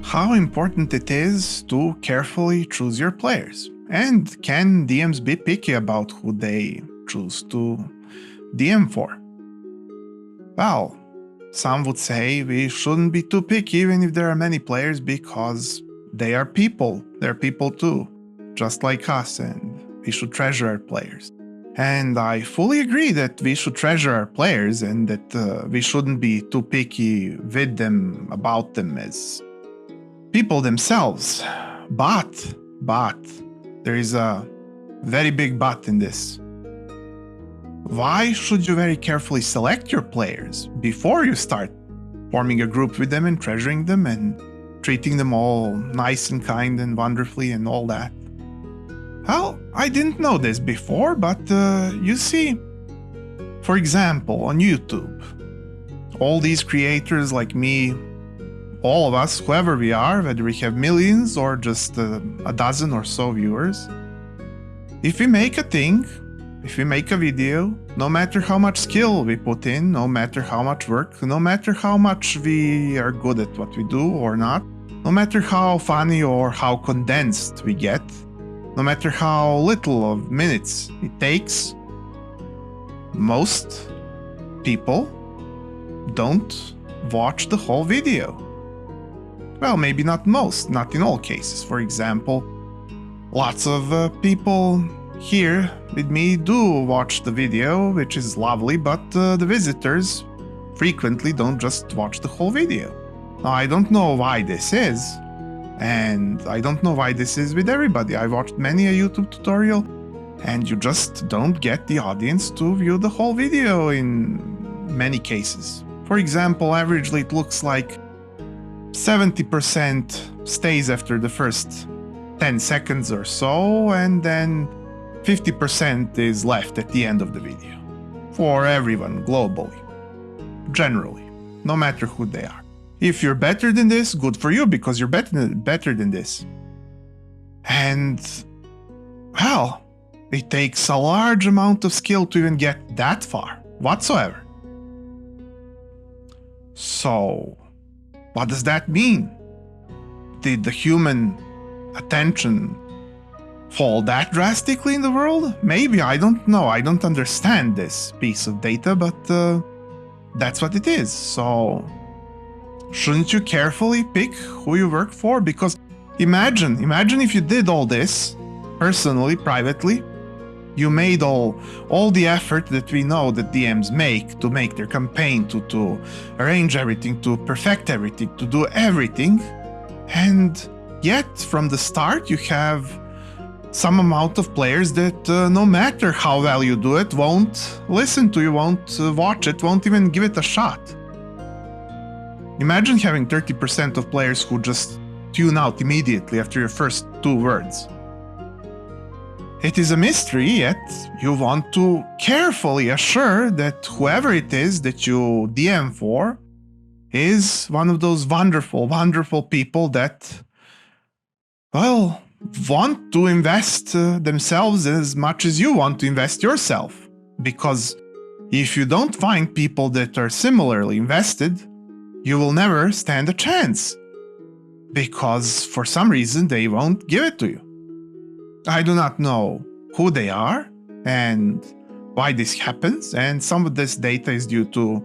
how important it is to carefully choose your players. And can DMs be picky about who they choose to DM for? Well, some would say we shouldn't be too picky even if there are many players because they are people. They're people too, just like us, and we should treasure our players. And I fully agree that we should treasure our players and that we shouldn't be too picky with them, about them as people themselves. But, there is a very big but in this. Why should you very carefully select your players before you start forming a group with them and treasuring them and treating them all nice and kind and wonderfully and all that? Well, I didn't know this before, but you see, for example, on YouTube, all these creators like me, all of us, whoever we are, whether we have millions or just a dozen or so viewers, if we make a thing, if we make a video, no matter how much skill we put in, no matter how much work, no matter how much we are good at what we do or not, no matter how funny or how condensed we get, no matter how little of minutes it takes, most people don't watch the whole video. Well, maybe not most, not in all cases. For example, lots of people here with me do watch the video, which is lovely, but the visitors frequently don't just watch the whole video. Now, I don't know why this is, and I don't know why this is with everybody. I've watched many a YouTube tutorial, and you just don't get the audience to view the whole video in many cases. For example, averagely it looks like 70% stays after the first 10 seconds or so, and then 50% is left at the end of the video. For everyone globally, generally, no matter who they are. If you're better than this, good for you, because you're better than this. And, well, it takes a large amount of skill to even get that far, whatsoever. So, what does that mean? Did the human attention fall that drastically in the world? Maybe, I don't know. I don't understand this piece of data, but that's what it is. So, shouldn't you carefully pick who you work for? Because imagine if you did all this personally, privately. You made all the effort that we know that DMs make to make their campaign, to arrange everything, to perfect everything, to do everything. And yet, from the start, you have some amount of players that no matter how well you do it, won't listen to you, won't watch it, won't even give it a shot. Imagine having 30% of players who just tune out immediately after your first 2 words. It is a mystery, yet you want to carefully assure that whoever it is that you DM for is one of those wonderful, wonderful people that, well, want to invest themselves as much as you want to invest yourself. Because if you don't find people that are similarly invested, you will never stand a chance. Because for some reason they won't give it to you. I do not know who they are and why this happens, and some of this data is due to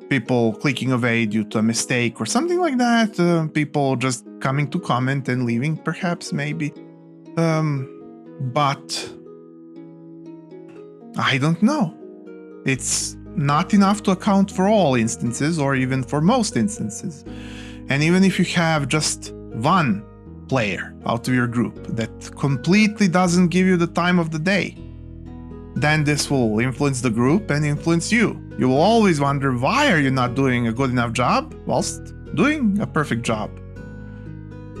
people clicking away due to a mistake or something like that, people just coming to comment and leaving, perhaps, maybe. But I don't know. It's not enough to account for all instances or even for most instances. And even if you have just one player out of your group that completely doesn't give you the time of the day, then this will influence the group and influence you. You will always wonder, why are you not doing a good enough job whilst doing a perfect job?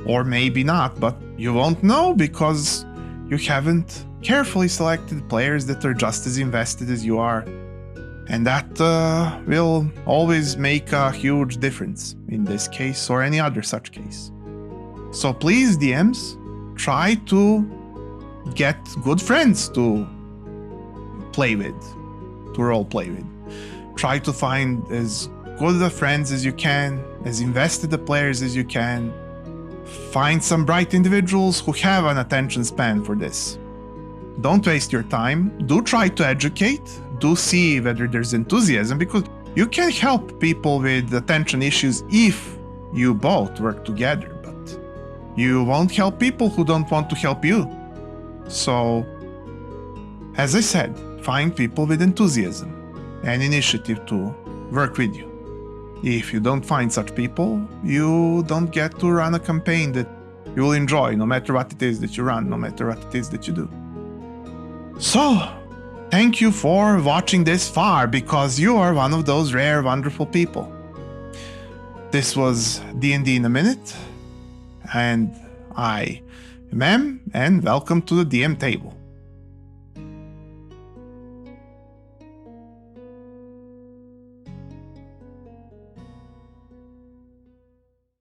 Or maybe not, but you won't know because you haven't carefully selected players that are just as invested as you are. And that will always make a huge difference in this case or any other such case. So please, DMs, try to get good friends to play with, to role play with. Try to find as good of friends as you can, as invested the players as you can, Find some bright individuals who have an attention span for this. Don't waste your time. Do try to educate. Do see whether there's enthusiasm, because you can help people with attention issues if you both work together, but you won't help people who don't want to help you. So, as I said, find people with enthusiasm and initiative to work with you. If you don't find such people, you don't get to run a campaign that you will enjoy, no matter what it is that you run, no matter what it is that you do. So, thank you for watching this far, because you are one of those rare, wonderful people. This was D&D in a Minute, and I am Em, and welcome to the DM table.